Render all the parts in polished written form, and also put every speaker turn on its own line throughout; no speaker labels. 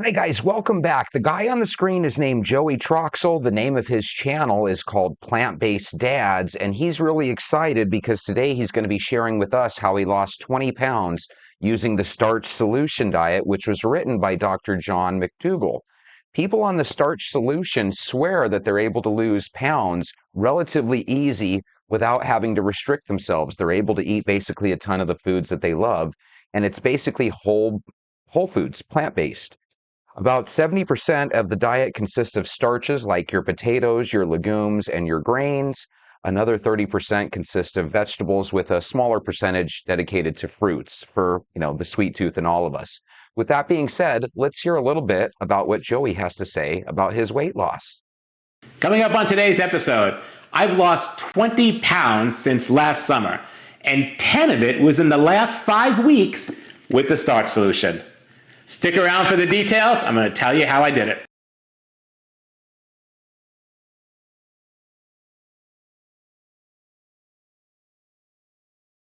Hey guys, welcome back. The guy on the screen is named Joey Troxel. The name of his channel is called Plant-Based Dads, and he's really excited because today he's going to be sharing with us how he lost 20 pounds using the Starch Solution Diet, which was written by Dr. John McDougall. People on the Starch Solution swear that they're able to lose pounds relatively easy without having to restrict themselves. They're able to eat basically a ton of the foods that they love, and it's basically whole foods, plant-based. About 70% of the diet consists of starches like your potatoes, your legumes, and your grains. Another 30% consists of vegetables with a smaller percentage dedicated to fruits for, the sweet tooth in all of us. With that being said, let's hear a little bit about what Joey has to say about his weight loss.
Coming up on today's episode, I've lost 20 pounds since last summer, and 10 of it was in the last 5 weeks with the Starch Solution. Stick around for the details. I'm going to tell you how I did it.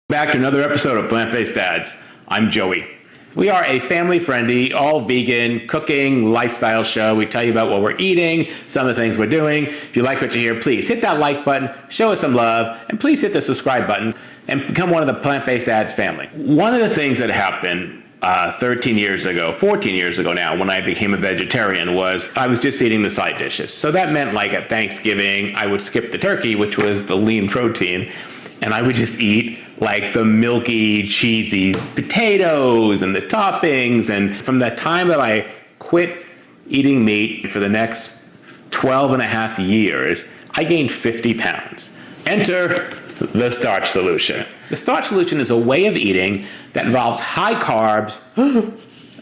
Back to another episode of Plant-Based Dads. I'm Joey. We are a family-friendly, all-vegan cooking lifestyle show. We tell you about what we're eating, some of the things we're doing. If you like what you hear, please hit that like button, show us some love, and please hit the subscribe button and become one of the Plant-Based Dads family. One of the things that happened 14 years ago now, when I became a vegetarian, was I was just eating the side dishes. So that meant like at Thanksgiving, I would skip the turkey, which was the lean protein, and I would just eat like the milky, cheesy potatoes and the toppings. And from the time that I quit eating meat for the next 12 and a half years, I gained 50 pounds. Enter the Starch Solution. The Starch Solution is a way of eating that involves high carbs,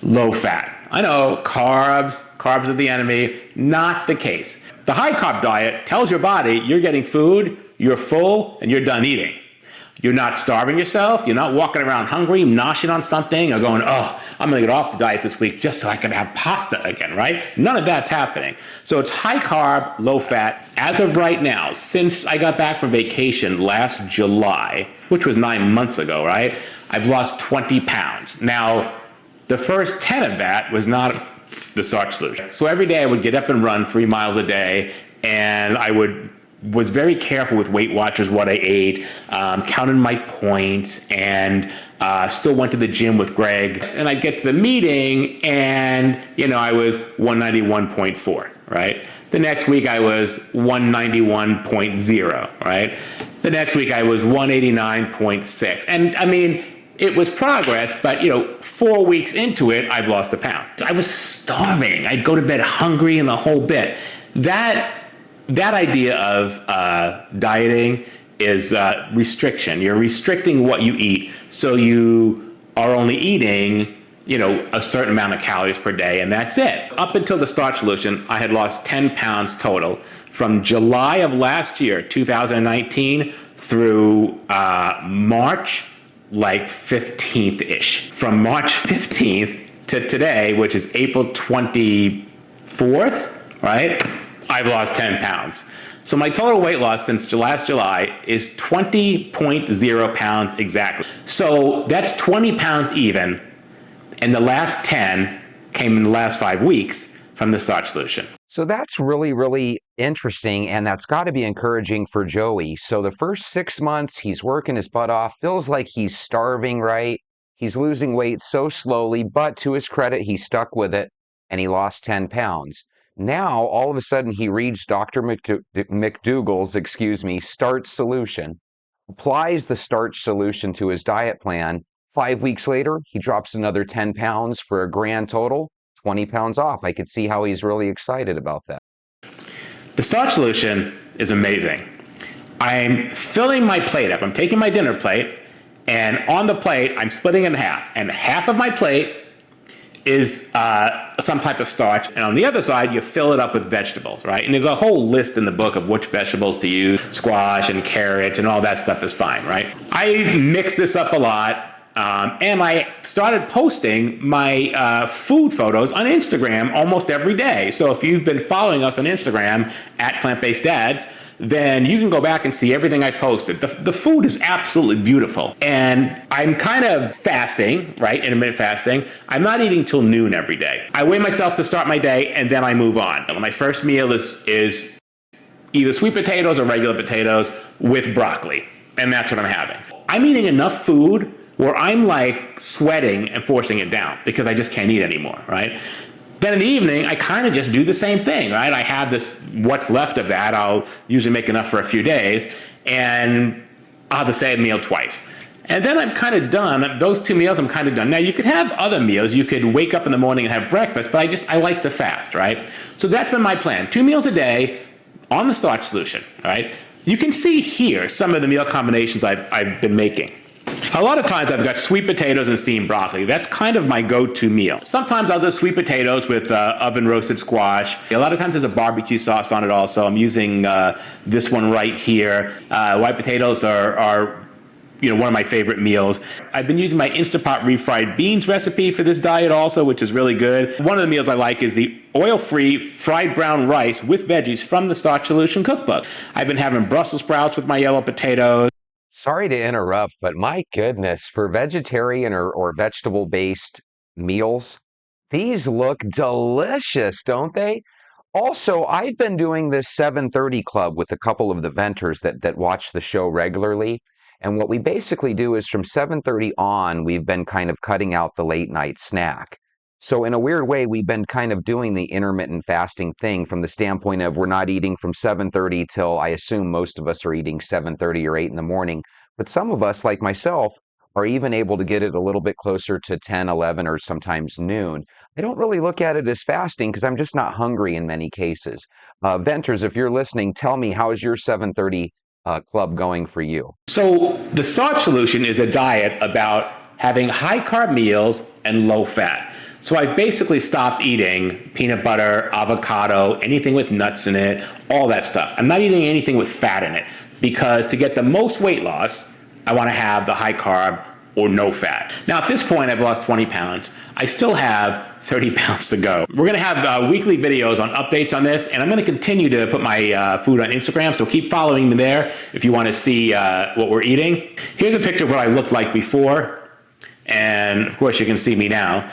low fat. I know, carbs are the enemy. Not the case. The high carb diet tells your body you're getting food, you're full, and you're done eating. You're not starving yourself. You're not walking around hungry, noshing on something, or going, oh, I'm going to get off the diet this week just so I can have pasta again, right? None of that's happening. So it's high carb, low fat. As of right now, since I got back from vacation last July, which was 9 months ago, right? I've lost 20 pounds. Now, the first 10 of that was not the Starch Solution. So every day I would get up and run 3 miles a day, and I was very careful with Weight Watchers what I ate, counted my points, and still went to the gym with Greg. And I'd get to the meeting, and I was 191.4, right? The next week I was 191.0, right? The next week I was 189.6. And I mean, it was progress, but 4 weeks into it, I've lost a pound. I was starving. I'd go to bed hungry and the whole bit. That idea of dieting is restriction. You're restricting what you eat, so you are only eating, a certain amount of calories per day, and that's it. Up until the Starch Solution, I had lost 10 pounds total from July of last year, 2019, through March, 15th-ish. From March 15th to today, which is April 24th, right? I've lost 10 pounds. So my total weight loss since last July is 20.0 pounds exactly. So that's 20 pounds even, and the last 10 came in the last 5 weeks from the Starch Solution.
So that's really, really interesting, and that's got to be encouraging for Joey. So the first 6 months, he's working his butt off, feels like he's starving, right? He's losing weight so slowly, but to his credit, he stuck with it, and he lost 10 pounds. Now, all of a sudden, he reads Dr. McDougall's, Starch Solution, applies the Starch Solution to his diet plan. 5 weeks later, he drops another 10 pounds for a grand total, 20 pounds off. I could see how he's really excited about that.
The Starch Solution is amazing. I'm filling my plate up. I'm taking my dinner plate, and on the plate, I'm splitting it in half. And half of my plate is some type of starch, and on the other side you fill it up with vegetables, right? And there's a whole list in the book of which vegetables to use. Squash and carrots and all that stuff is fine, right? I mix this up a lot, and I started posting my food photos on Instagram almost every day. So if you've been following us on Instagram at Plant-Based Dads, then you can go back and see everything I posted. The food is absolutely beautiful. And I'm kind of fasting, right? Intermittent fasting. I'm not eating till noon every day. I weigh myself to start my day and then I move on. My first meal is either sweet potatoes or regular potatoes with broccoli. And that's what I'm having. I'm eating enough food where I'm like sweating and forcing it down because I just can't eat anymore, right? Then in the evening, I kind of just do the same thing, right? I have this, what's left of that, I'll usually make enough for a few days, and I'll have the same meal twice. And then I'm kind of done. Those 2 meals, I'm kind of done. Now, you could have other meals. You could wake up in the morning and have breakfast, but I like to fast, right? So that's been my plan. 2 meals a day on the Starch Solution, right? You can see here some of the meal combinations I've been making. A lot of times I've got sweet potatoes and steamed broccoli. That's kind of my go-to meal. Sometimes I'll do sweet potatoes with oven roasted squash. A lot of times there's a barbecue sauce on it also. I'm using this one right here. White potatoes are one of my favorite meals. I've been using my Instapot refried beans recipe for this diet also, which is really good. One of the meals I like is the oil-free fried brown rice with veggies from the Starch Solution cookbook. I've been having Brussels sprouts with my yellow potatoes.
Sorry to interrupt, but my goodness, for vegetarian or vegetable-based meals, these look delicious, don't they? Also, I've been doing this 7:30 club with a couple of the venters that watch the show regularly. And what we basically do is from 7:30 on, we've been kind of cutting out the late night snack. So in a weird way, we've been kind of doing the intermittent fasting thing from the standpoint of we're not eating from 7:30 till I assume most of us are eating 7:30 or 8 in the morning. But some of us, like myself, are even able to get it a little bit closer to 10, 11, or sometimes noon. I don't really look at it as fasting because I'm just not hungry in many cases. Venters, if you're listening, tell me, how is your 7:30 club going for you?
So the Starch Solution is a diet about having high carb meals and low fat. So I basically stopped eating peanut butter, avocado, anything with nuts in it, all that stuff. I'm not eating anything with fat in it because to get the most weight loss, I want to have the high carb or no fat. Now at this point, I've lost 20 pounds. I still have 30 pounds to go. We're going to have weekly videos on updates on this, and I'm going to continue to put my food on Instagram, so keep following me there if you want to see what we're eating. Here's a picture of what I looked like before, and of course you can see me now.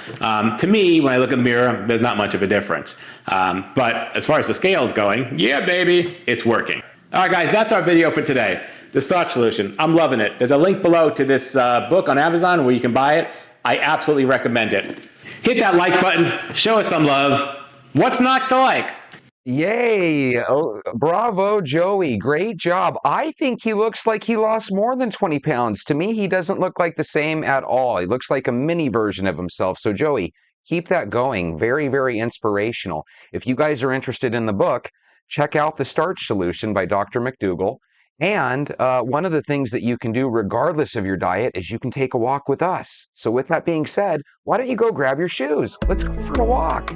To me, when I look in the mirror, there's not much of a difference. But as far as the scale's going, yeah, baby, it's working. All right, guys, that's our video for today. The Starch Solution. I'm loving it. There's a link below to this book on Amazon where you can buy it. I absolutely recommend it. Hit that like button. Show us some love. What's not to like?
Yay! Oh, bravo, Joey. Great job. I think he looks like he lost more than 20 pounds. To me, he doesn't look like the same at all. He looks like a mini version of himself. So, Joey, keep that going. Very, very inspirational. If you guys are interested in the book, check out The Starch Solution by Dr. McDougall. And one of the things that you can do regardless of your diet is you can take a walk with us. So with that being said, why don't you go grab your shoes? Let's go for a walk.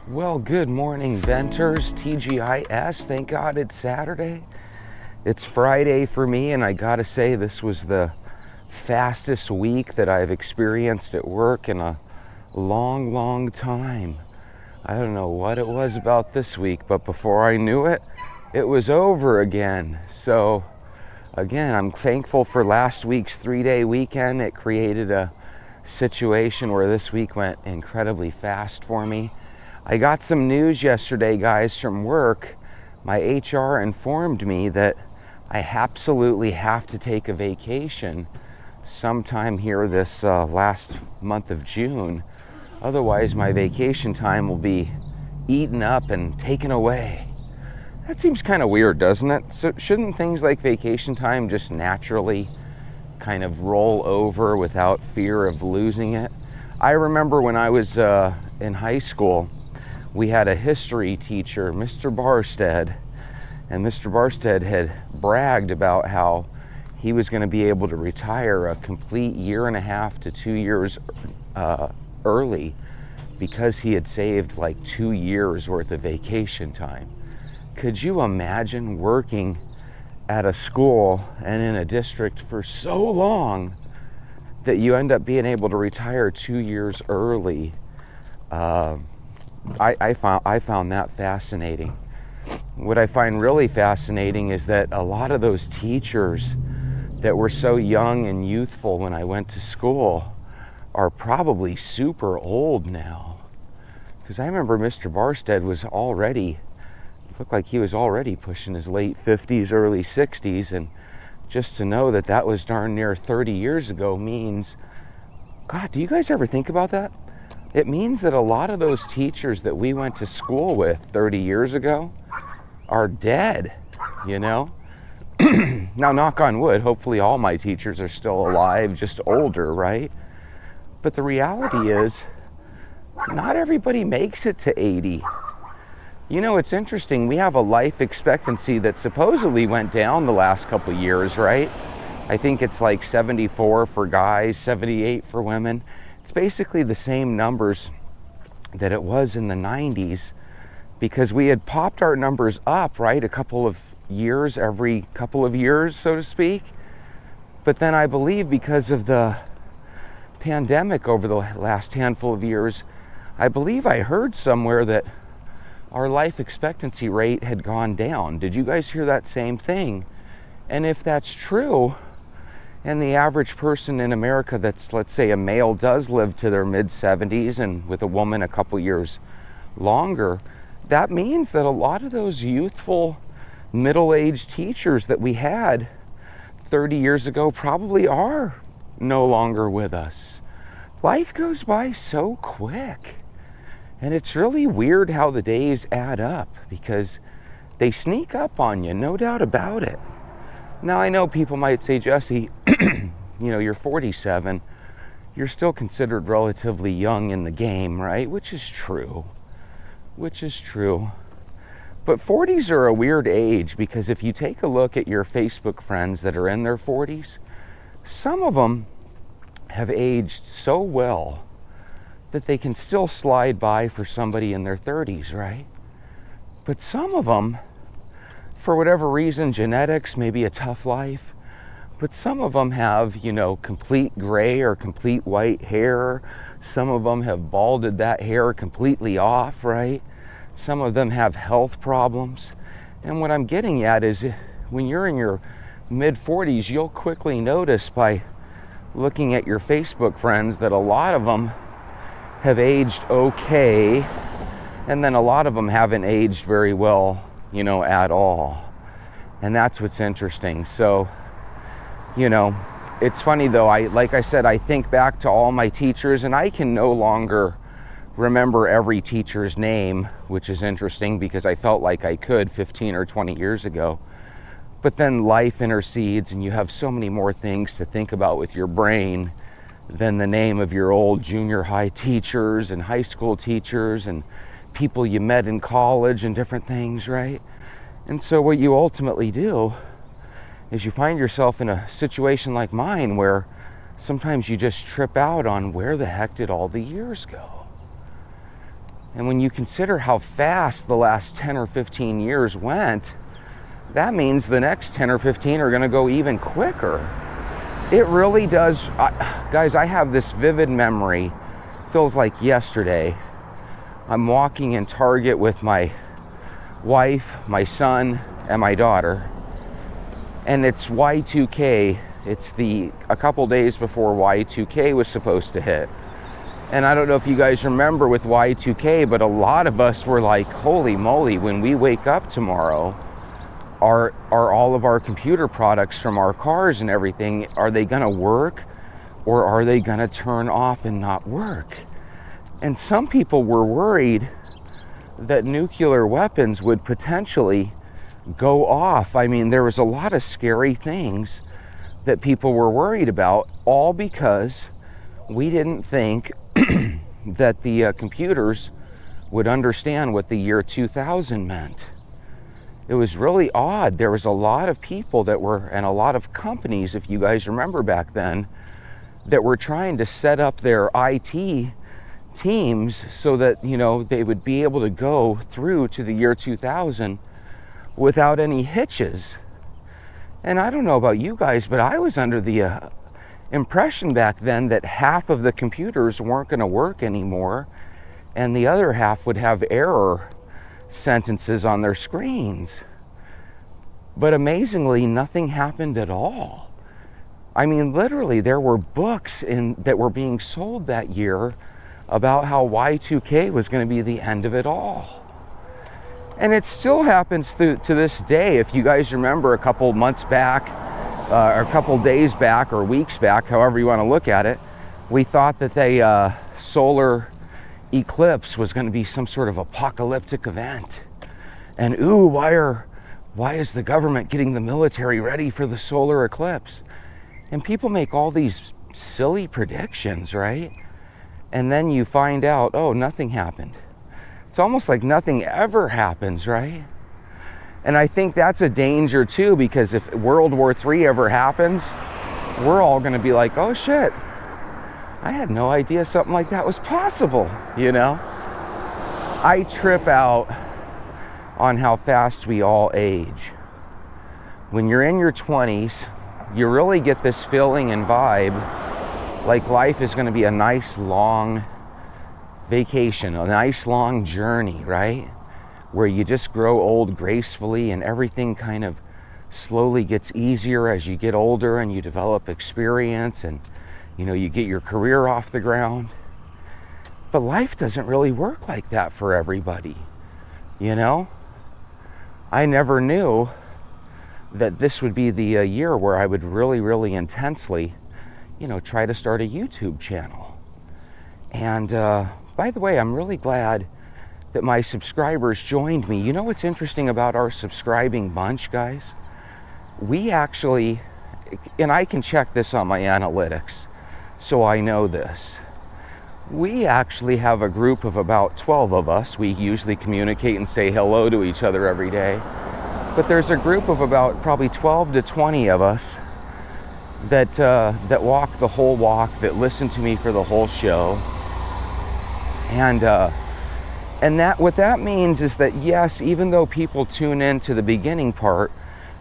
Well, good morning, Venters, TGIS. Thank God it's Saturday. It's Friday for me, and I gotta say this was the fastest week that I've experienced at work in a long, long time. I don't know what it was about this week, but before I knew it, it was over again. So, again, I'm thankful for last week's 3-day weekend. It created a situation where this week went incredibly fast for me. I got some news yesterday, guys, from work. My HR informed me that I absolutely have to take a vacation sometime here this last month of June. Otherwise, my vacation time will be eaten up and taken away. That seems kind of weird, doesn't it? So shouldn't things like vacation time just naturally kind of roll over without fear of losing it? I remember when I was in high school, we had a history teacher, Mr. Barstead, and Mr. Barstead had bragged about how he was going to be able to retire a complete 1.5 to 2 years early because he had saved like 2 years worth of vacation time. Could you imagine working at a school and in a district for so long that you end up being able to retire 2 years early? I found that fascinating. What I find really fascinating is that a lot of those teachers that were so young and youthful when I went to school are probably super old now. Because I remember Mr. Barstead looked like he was already pushing his late 50s, early 60s, and just to know that that was darn near 30 years ago means, God, do you guys ever think about that? It means that a lot of those teachers that we went to school with 30 years ago are dead, you know? Now, knock on wood, hopefully all my teachers are still alive, just older, right? But the reality is, not everybody makes it to 80. You know, it's interesting, we have a life expectancy that supposedly went down the last couple of years, right? I think it's like 74 for guys, 78 for women. It's basically the same numbers that it was in the 90s because we had popped our numbers up, right? A couple of years, every couple of years, so to speak. But then I believe because of the pandemic over the last handful of years, I believe I heard somewhere that our life expectancy rate had gone down. Did you guys hear that same thing? And if that's true, and the average person in America that's, let's say, a male does live to their mid-70s and with a woman a couple years longer, that means that a lot of those youthful middle-aged teachers that we had 30 years ago probably are no longer with us. Life goes by so quick. And it's really weird how the days add up because they sneak up on you, no doubt about it. Now, I know people might say, Jesse, you're 47. You're still considered relatively young in the game, right? Which is true. But 40s are a weird age because if you take a look at your Facebook friends that are in their 40s, some of them have aged so well that they can still slide by for somebody in their 30s, right? But some of them, for whatever reason, genetics, maybe a tough life, but some of them have, complete gray or complete white hair. Some of them have balded that hair completely off, right? Some of them have health problems. And what I'm getting at is when you're in your mid-40s, you'll quickly notice by looking at your Facebook friends that a lot of them have aged okay, and then a lot of them haven't aged very well, at all. And that's what's interesting. So, it's funny though, like I said, I think back to all my teachers and I can no longer remember every teacher's name, which is interesting because I felt like I could 15 or 20 years ago. But then life intercedes and you have so many more things to think about with your brain than the name of your old junior high teachers and high school teachers and people you met in college and different things, right? And so what you ultimately do is you find yourself in a situation like mine where sometimes you just trip out on where the heck did all the years go? And when you consider how fast the last 10 or 15 years went, that means the next 10 or 15 are going to go even quicker. It really does. Guys, I have this vivid memory. Feels like yesterday. I'm walking in Target with my wife, my son, and my daughter. And it's Y2K. It's a couple days before Y2K was supposed to hit. And I don't know if you guys remember with Y2K, but a lot of us were like, holy moly, when we wake up tomorrow, are all of our computer products from our cars and everything, are they gonna work or are they gonna turn off and not work? And some people were worried that nuclear weapons would potentially go off. I mean, there was a lot of scary things that people were worried about, all because we didn't think that the computers would understand what the year 2000 meant. it was really odd. There was a lot of people that were, and a lot of companies, if you guys remember back then, that were trying to set up their IT teams so that, you know, they would be able to go through to the year 2000 without any hitches. And I don't know about you guys, but I was under the impression back then that half of the computers weren't going to work anymore, and the other half would have error sentences on their screens. But amazingly, nothing happened at all. I mean, literally, there were books that were being sold that year about how Y2K was going to be the end of it all. And it still happens to this day. If you guys remember a couple months back, or a couple days back, or weeks back, however you want to look at it, we thought that the solar eclipse was going to be some sort of apocalyptic event. And ooh, why is the government getting the military ready for the solar eclipse? And people make all these silly predictions, right? And then you find out, oh, nothing happened. It's almost like nothing ever happens, right? And I think that's a danger too, because if World War III ever happens, we're all going to be like, oh shit, I had no idea something like that was possible, you know? I trip out on how fast we all age. When you're in your 20s, you really get this feeling and vibe like life is going to be a nice long vacation, a nice long journey, right? Where you just grow old gracefully and everything kind of slowly gets easier as you get older and you develop experience and, you know, you get your career off the ground. But life doesn't really work like that for everybody, you know? I never knew that this would be the year where I would really, really intensely, you know, try to start a YouTube channel. And by the way, I'm really glad that my subscribers joined me. You know what's interesting about our subscribing bunch, guys? We actually, and I can check this on my analytics, so I know this. We actually have a group of about 12 of us. We usually communicate and say hello to each other every day. But there's a group of about probably 12 to 20 of us that walk the whole walk, that listen to me for the whole show. And that what that means is that, yes, even though people tune in to the beginning part,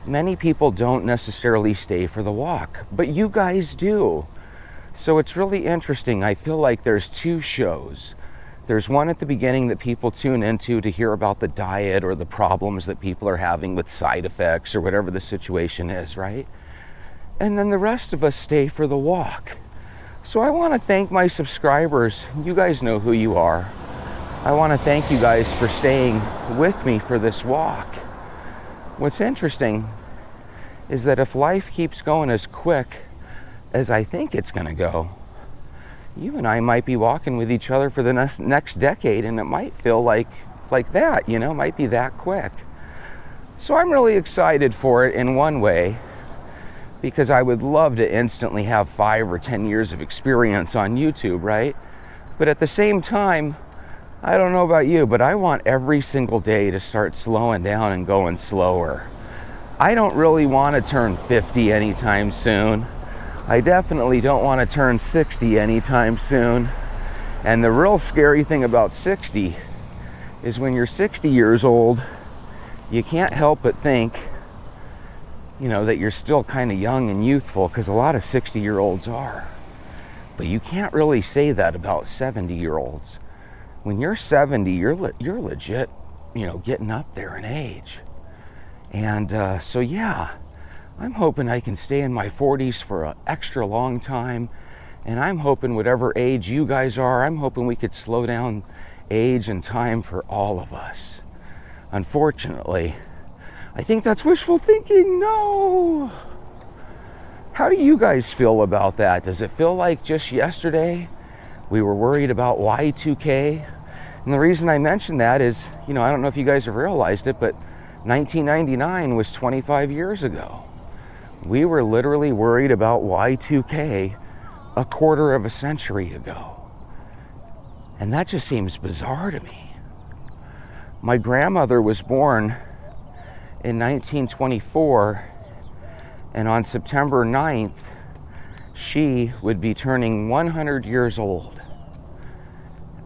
many people don't necessarily stay for the walk, but you guys do. So it's really interesting. I feel like there's two shows. There's one at the beginning that people tune into to hear about the diet or the problems that people are having with side effects or whatever the situation is, right? And then the rest of us stay for the walk. So I want to thank my subscribers. You guys know who you are. I want to thank you guys for staying with me for this walk. What's interesting is that if life keeps going as quick as I think it's going to go, you and I might be walking with each other for the next decade, and it might feel like that, you know, might be that quick. So I'm really excited for it in one way, because I would love to instantly have 5 or 10 years of experience on YouTube, right? But at the same time, I don't know about you, but I want every single day to start slowing down and going slower. I don't really want to turn 50 anytime soon. I definitely don't want to turn 60 anytime soon. And the real scary thing about 60 is when you're 60 years old, you can't help but think, you know, that you're still kind of young and youthful, because a lot of 60-year-olds are. But you can't really say that about 70-year-olds. When you're 70, you're legit, you know, getting up there in age. And so yeah, I'm hoping I can stay in my 40s for an extra long time. And I'm hoping whatever age you guys are, I'm hoping we could slow down age and time for all of us. Unfortunately, I think that's wishful thinking. No. How do you guys feel about that? Does it feel like just yesterday we were worried about Y2K? And the reason I mention that is, you know, I don't know if you guys have realized it, but 1999 was 25 years ago. We were literally worried about Y2K a quarter of a century ago. And that just seems bizarre to me. My grandmother was born in 1924, and on September 9th, she would be turning 100 years old.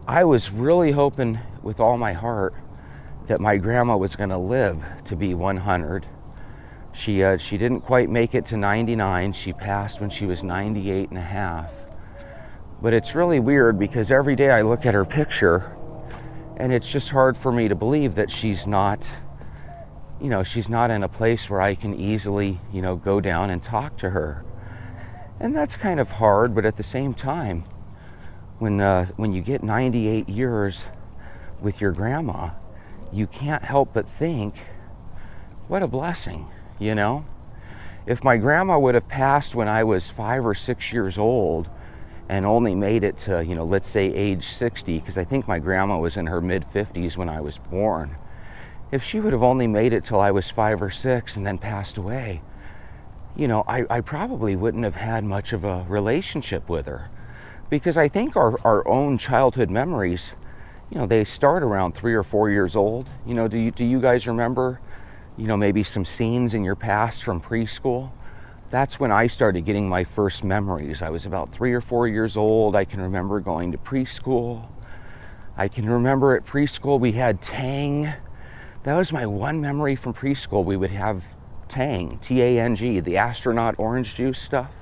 I was really hoping with all my heart that my grandma was going to live to be 100. She didn't quite make it to 99. She passed when she was 98 and a half. But it's really weird because every day I look at her picture and it's just hard for me to believe that she's not in a place where I can easily, go down and talk to her. And that's kind of hard, but at the same time, when you get 98 years with your grandma, you can't help but think, what a blessing, If my grandma would have passed when I was 5 or 6 years old and only made it to, let's say age 60, because I think my grandma was in her mid-50s when I was born. If she would have only made it till I was 5 or 6 and then passed away, I probably wouldn't have had much of a relationship with her, because I think our own childhood memories, they start around 3 or 4 years old. Do you guys remember, maybe some scenes in your past from preschool? That's when I started getting my first memories. I was about 3 or 4 years old. I can remember going to preschool. I can remember at preschool we had Tang. That was my one memory from preschool. We would have Tang, T-A-N-G, the astronaut orange juice stuff.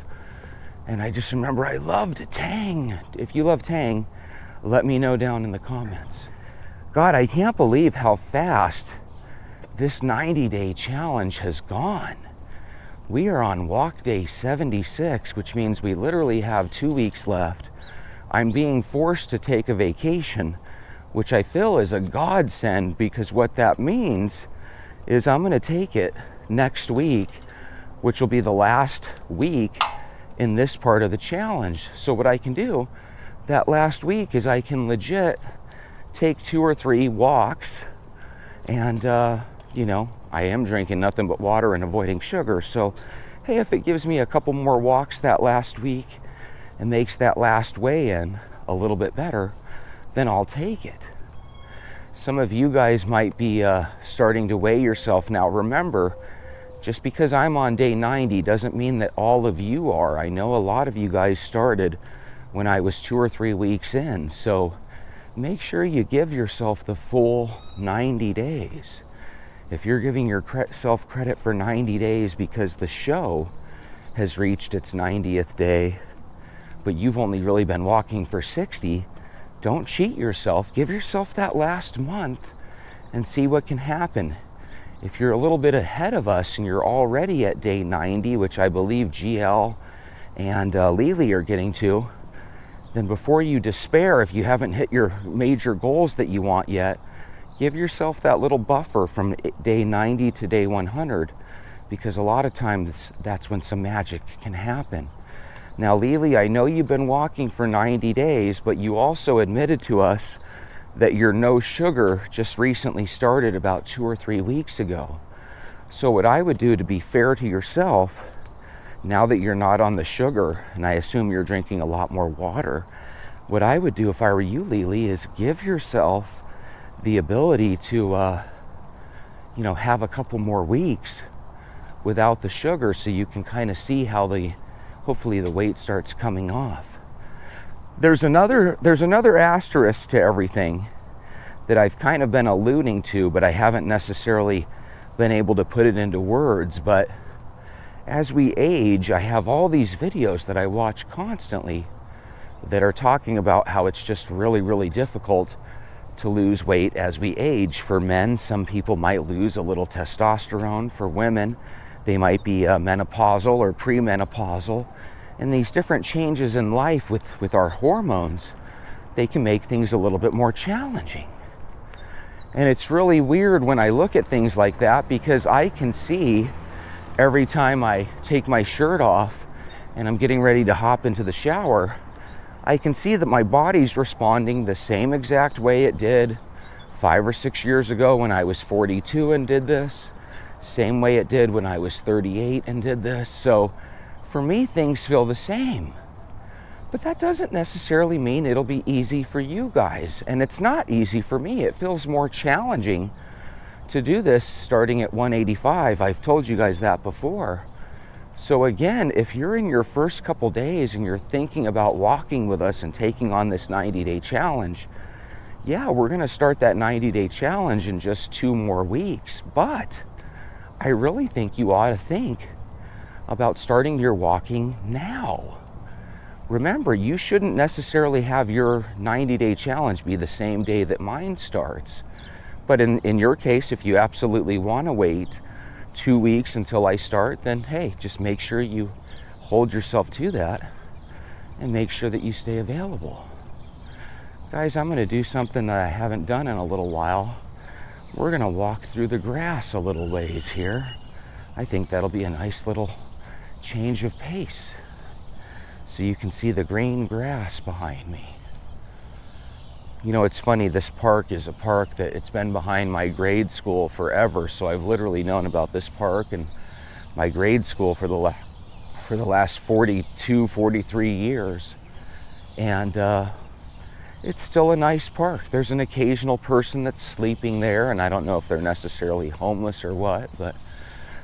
And I just remember I loved Tang. If you love Tang, let me know down in the comments. God, I can't believe how fast this 90-day challenge has gone. We are on walk day 76, which means we literally have 2 weeks left. I'm being forced to take a vacation, which I feel is a godsend, because what that means is I'm going to take it next week, which will be the last week in this part of the challenge. So what I can do that last week is I can legit take 2 or 3 walks, and I am drinking nothing but water and avoiding sugar. So hey, if it gives me a couple more walks that last week and makes that last weigh-in a little bit better, then I'll take it. Some of you guys might be starting to weigh yourself now. Remember, just because I'm on day 90 doesn't mean that all of you are. I know a lot of you guys started when I was 2 or 3 weeks in. So make sure you give yourself the full 90 days. If you're giving yourself credit for 90 days because the show has reached its 90th day, but you've only really been walking for 60, don't cheat yourself. Give yourself that last month and see what can happen. If you're a little bit ahead of us and you're already at day 90, which I believe GL and Lily are getting to, then before you despair, if you haven't hit your major goals that you want yet, give yourself that little buffer from day 90 to day 100, because a lot of times that's when some magic can happen. Now, Lily, I know you've been walking for 90 days, but you also admitted to us that your no sugar just recently started about 2 or 3 weeks ago. So what I would do to be fair to yourself, now that you're not on the sugar, and I assume you're drinking a lot more water, what I would do if I were you, Lily, is give yourself the ability to, have a couple more weeks without the sugar, so you can kind of see how hopefully the weight starts coming off. There's another asterisk to everything that I've kind of been alluding to, but I haven't necessarily been able to put it into words. But as we age, I have all these videos that I watch constantly that are talking about how it's just really, really difficult to lose weight as we age. For men, some people might lose a little testosterone. For women, they might be menopausal or premenopausal. And these different changes in life with our hormones, they can make things a little bit more challenging. And it's really weird when I look at things like that, because I can see every time I take my shirt off and I'm getting ready to hop into the shower, I can see that my body's responding the same exact way it did 5 or 6 years ago when I was 42 and did this, same way it did when I was 38 and did this. So for me, things feel the same. But that doesn't necessarily mean it'll be easy for you guys. And it's not easy for me. It feels more challenging to do this starting at 185. I've told you guys that before. So again, if you're in your first couple days and you're thinking about walking with us and taking on this 90-day challenge, yeah, we're going to start that 90-day challenge in just 2 more weeks. But I really think you ought to think about starting your walking now. Remember, you shouldn't necessarily have your 90-day challenge be the same day that mine starts. But in your case, if you absolutely want to wait 2 weeks until I start, then hey, just make sure you hold yourself to that and make sure that you stay available. Guys, I'm going to do something that I haven't done in a little while. We're going to walk through the grass a little ways here. I think that'll be a nice little change of pace. So you can see the green grass behind me. You know, it's funny, this park is a park that it's been behind my grade school forever. So I've literally known about this park and my grade school for the last 42, 43 years. And it's still a nice park. There's an occasional person that's sleeping there, and I don't know if they're necessarily homeless or what, but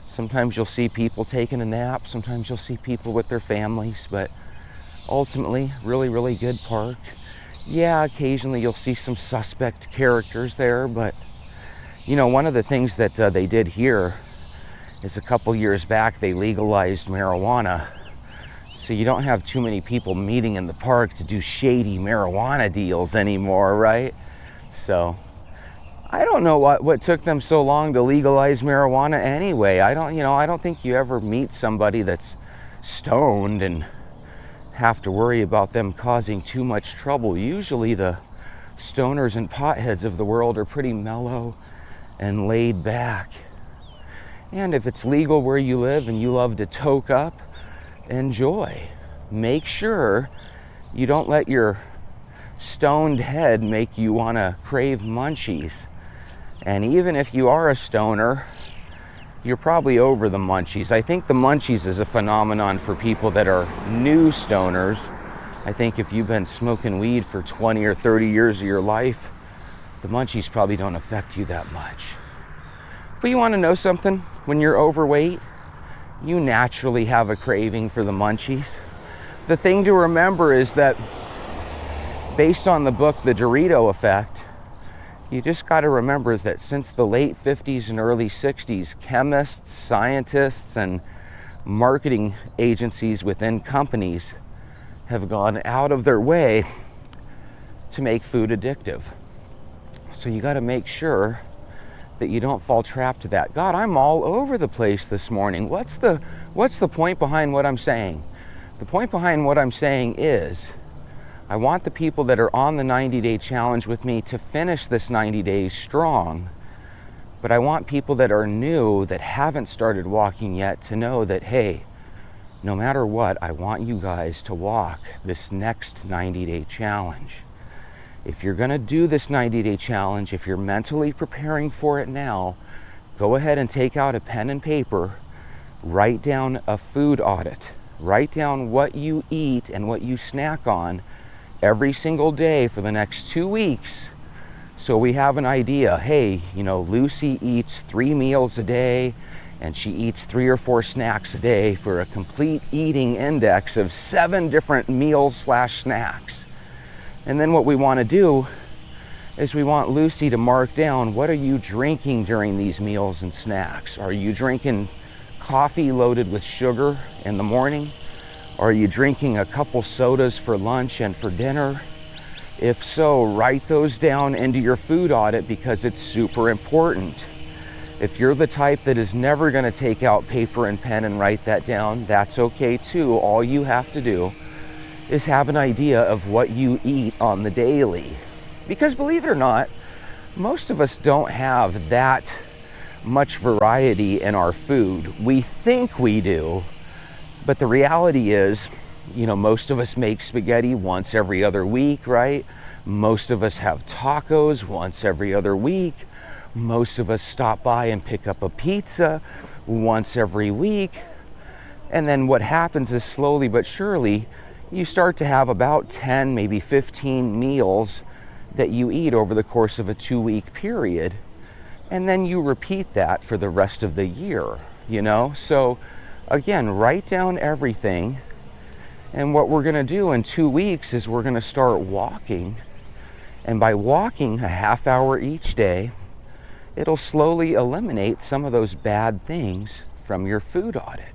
sometimes you'll see people taking a nap. Sometimes you'll see people with their families, but ultimately, really, really good park. Yeah, occasionally you'll see some suspect characters there, but you know, one of the things that they did here is a couple years back they legalized marijuana. So you don't have too many people meeting in the park to do shady marijuana deals anymore, right? So I don't know what took them so long to legalize marijuana anyway. I don't think you ever meet somebody that's stoned and have to worry about them causing too much trouble. Usually the stoners and potheads of the world are pretty mellow and laid back. And if it's legal where you live and you love to toke up, enjoy. Make sure you don't let your stoned head make you want to crave munchies. And even if you are a stoner, you're probably over the munchies. I think the munchies is a phenomenon for people that are new stoners. I think if you've been smoking weed for 20 or 30 years of your life, the munchies probably don't affect you that much. But you want to know something? When you're overweight, you naturally have a craving for the munchies. The thing to remember is that based on the book, The Dorito Effect, you just got to remember that since the late 50s and early 60s, chemists, scientists, and marketing agencies within companies have gone out of their way to make food addictive. So you got to make sure that you don't fall trapped to that. God, I'm all over the place this morning. What's the point behind what I'm saying? The point behind what I'm saying is I want the people that are on the 90-day challenge with me to finish this 90 days strong. But I want people that are new, that haven't started walking yet, to know that, hey, no matter what, I want you guys to walk this next 90-day challenge. If you're going to do this 90-day challenge, if you're mentally preparing for it now, go ahead and take out a pen and paper, write down a food audit. Write down what you eat and what you snack on every single day for the next 2 weeks, so we have an idea. Hey, you know, Lucy eats 3 meals a day and she eats 3 or 4 snacks a day for a complete eating index of 7 different meals/snacks. And then what we want to do is we want Lucy to mark down, what are you drinking during these meals and snacks? Are you drinking coffee loaded with sugar in the morning? Are you drinking a couple sodas for lunch and for dinner? If so, write those down into your food audit because it's super important. If you're the type that is never going to take out paper and pen and write that down, that's okay too. All you have to do is have an idea of what you eat on the daily. Because believe it or not, most of us don't have that much variety in our food. We think we do, but the reality is, you know, most of us make spaghetti once every other week, right? Most of us have tacos once every other week. Most of us stop by and pick up a pizza once every week. And then what happens is slowly but surely, you start to have about 10, maybe 15 meals that you eat over the course of a 2-week period. And then you repeat that for the rest of the year, you know? So again, write down everything. And what we're gonna do in 2 weeks is we're gonna start walking. And by walking a half hour each day, it'll slowly eliminate some of those bad things from your food audit.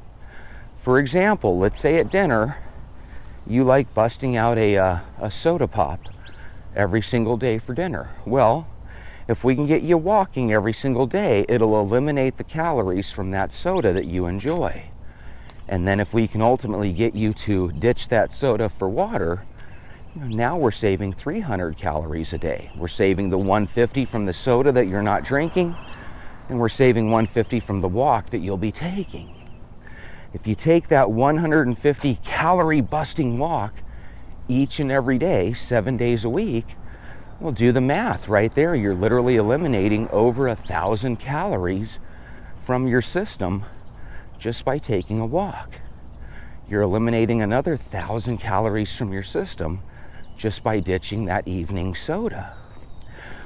For example, let's say at dinner, you like busting out a soda pop every single day for dinner. Well, if we can get you walking every single day, it'll eliminate the calories from that soda that you enjoy. And then if we can ultimately get you to ditch that soda for water, now we're saving 300 calories a day. We're saving the 150 from the soda that you're not drinking, and we're saving 150 from the walk that you'll be taking. If you take that 150 calorie busting walk each and every day, 7 days a week, well, do the math right there. You're literally eliminating over 1,000 calories from your system just by taking a walk. You're eliminating another 1,000 calories from your system just by ditching that evening soda.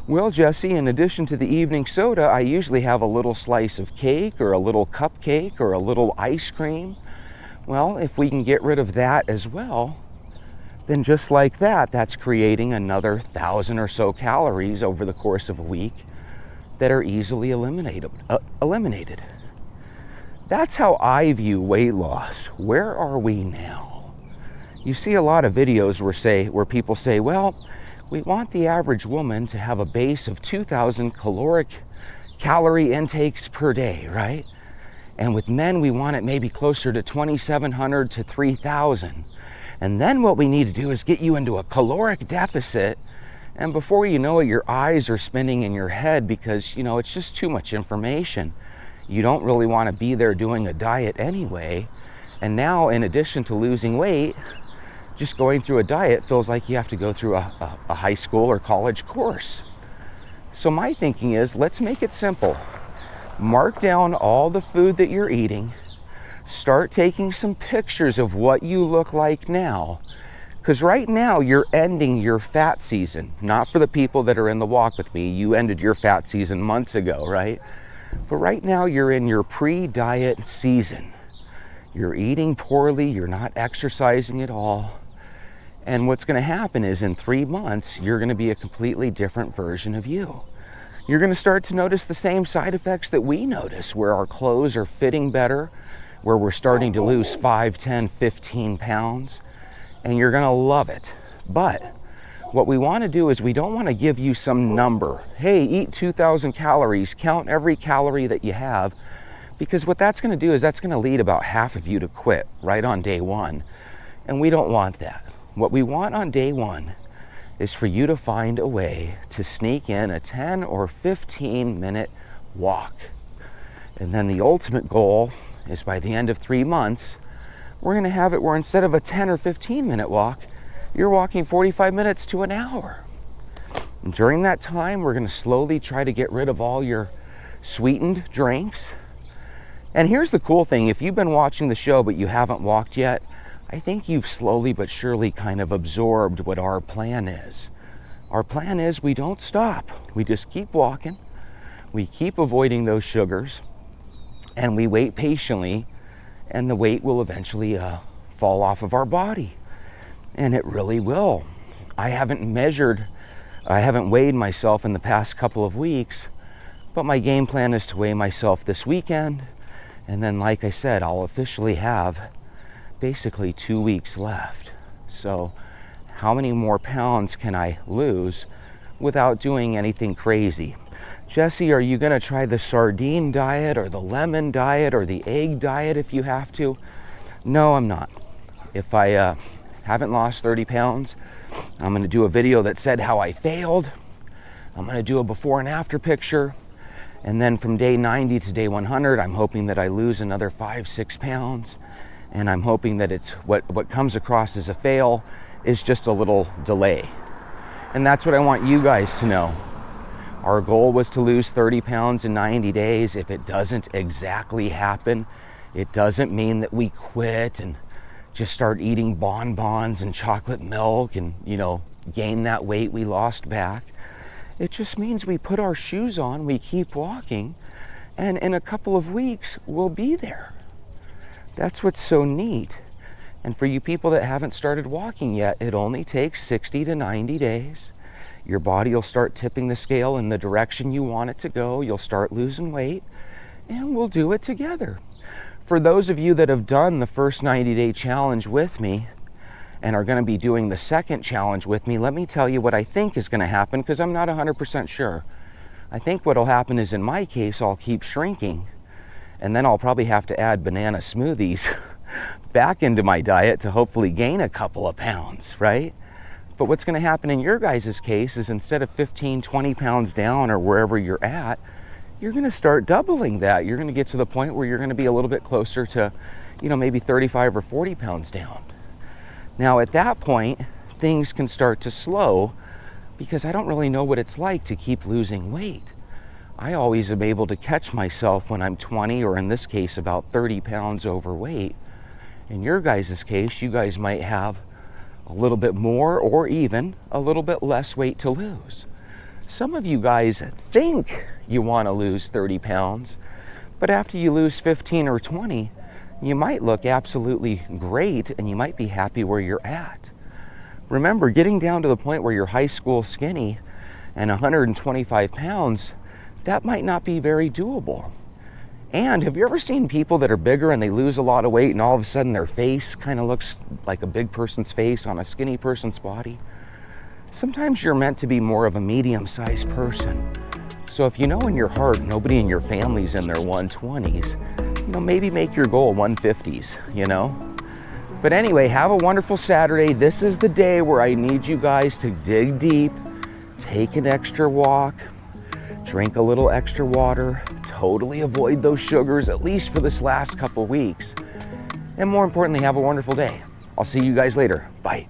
Well, Jesse, in addition to the evening soda, I usually have a little slice of cake or a little cupcake or a little ice cream. Well, if we can get rid of that as well, then just like that, that's creating another 1,000 or so calories over the course of a week that are easily eliminated. That's how I view weight loss. Where are we now? You see a lot of videos where people say, well, we want the average woman to have a base of 2,000 calorie intakes per day, right? And with men, we want it maybe closer to 2,700 to 3,000. And then what we need to do is get you into a caloric deficit. And before you know it, your eyes are spinning in your head because, it's just too much information. You don't really want to be there doing a diet anyway. And now, in addition to losing weight, just going through a diet feels like you have to go through a high school or college course. So my thinking is, let's make it simple. Mark down all the food that you're eating. Start taking some pictures of what you look like now. Because right now you're ending your fat season. Not for the people that are in the walk with me. You ended your fat season months ago, right? But right now you're in your pre-diet season. You're eating poorly, you're not exercising at all. And what's going to happen is in 3 months, you're going to be a completely different version of you. You're going to start to notice the same side effects that we notice, where our clothes are fitting better, where we're starting to lose 5, 10, 15 pounds, and you're going to love it. But what we want to do is we don't want to give you some number. Hey, eat 2,000 calories, count every calorie that you have, because what that's going to do is that's going to lead about half of you to quit right on day one. And we don't want that. What we want on day one is for you to find a way to sneak in a 10 or 15 minute walk. And then the ultimate goal is by the end of 3 months, we're going to have it where instead of a 10 or 15 minute walk, you're walking 45 minutes to an hour. And during that time, we're going to slowly try to get rid of all your sweetened drinks. And here's the cool thing. If you've been watching the show but you haven't walked yet, I think you've slowly but surely kind of absorbed what our plan is. Our plan is we don't stop. We just keep walking. We keep avoiding those sugars. And we wait patiently. And the weight will eventually fall off of our body. And it really will. I haven't weighed myself in the past couple of weeks. But my game plan is to weigh myself this weekend. And then, like I said, I'll officially have basically 2 weeks left. So how many more pounds can I lose without doing anything crazy? Jesse, are you going to try the sardine diet or the lemon diet or the egg diet if you have to? No, I'm not. If I haven't lost 30 pounds, I'm going to do a video that said how I failed. I'm going to do a before and after picture. And then from day 90 to day 100, I'm hoping that I lose another 5-6 pounds. And I'm hoping that it's what comes across as a fail is just a little delay. And that's what I want you guys to know. Our goal was to lose 30 pounds in 90 days. If it doesn't exactly happen, it doesn't mean that we quit and just start eating bonbons and chocolate milk and, gain that weight we lost back. It just means we put our shoes on, we keep walking, and in a couple of weeks, we'll be there. That's what's so neat. And for you people that haven't started walking yet, it only takes 60 to 90 days. Your body will start tipping the scale in the direction you want it to go. You'll start losing weight, and we'll do it together. For those of you that have done the first 90-day challenge with me and are going to be doing the second challenge with me, let me tell you what I think is going to happen, because I'm not 100% sure. I think what will happen is, in my case, I'll keep shrinking, and then I'll probably have to add banana smoothies back into my diet to hopefully gain a couple of pounds, right? But what's going to happen in your guys' case is, instead of 15, 20 pounds down or wherever you're at, you're going to start doubling that. You're going to get to the point where you're going to be a little bit closer to, maybe 35 or 40 pounds down. Now, at that point, things can start to slow, because I don't really know what it's like to keep losing weight. I always am able to catch myself when I'm 20, or in this case, about 30 pounds overweight. In your guys' case, you guys might have a little bit more or even a little bit less weight to lose. Some of you guys think you want to lose 30 pounds, but after you lose 15 or 20, you might look absolutely great and you might be happy where you're at. Remember, getting down to the point where you're high school skinny and 125 pounds, that might not be very doable. And have you ever seen people that are bigger and they lose a lot of weight, and all of a sudden their face kind of looks like a big person's face on a skinny person's body? Sometimes you're meant to be more of a medium-sized person. So if you know in your heart nobody in your family's in their 120s, maybe make your goal 150s, But anyway, have a wonderful Saturday. This is the day where I need you guys to dig deep, take an extra walk, drink a little extra water, totally avoid those sugars, at least for this last couple weeks. And more importantly, have a wonderful day. I'll see you guys later. Bye.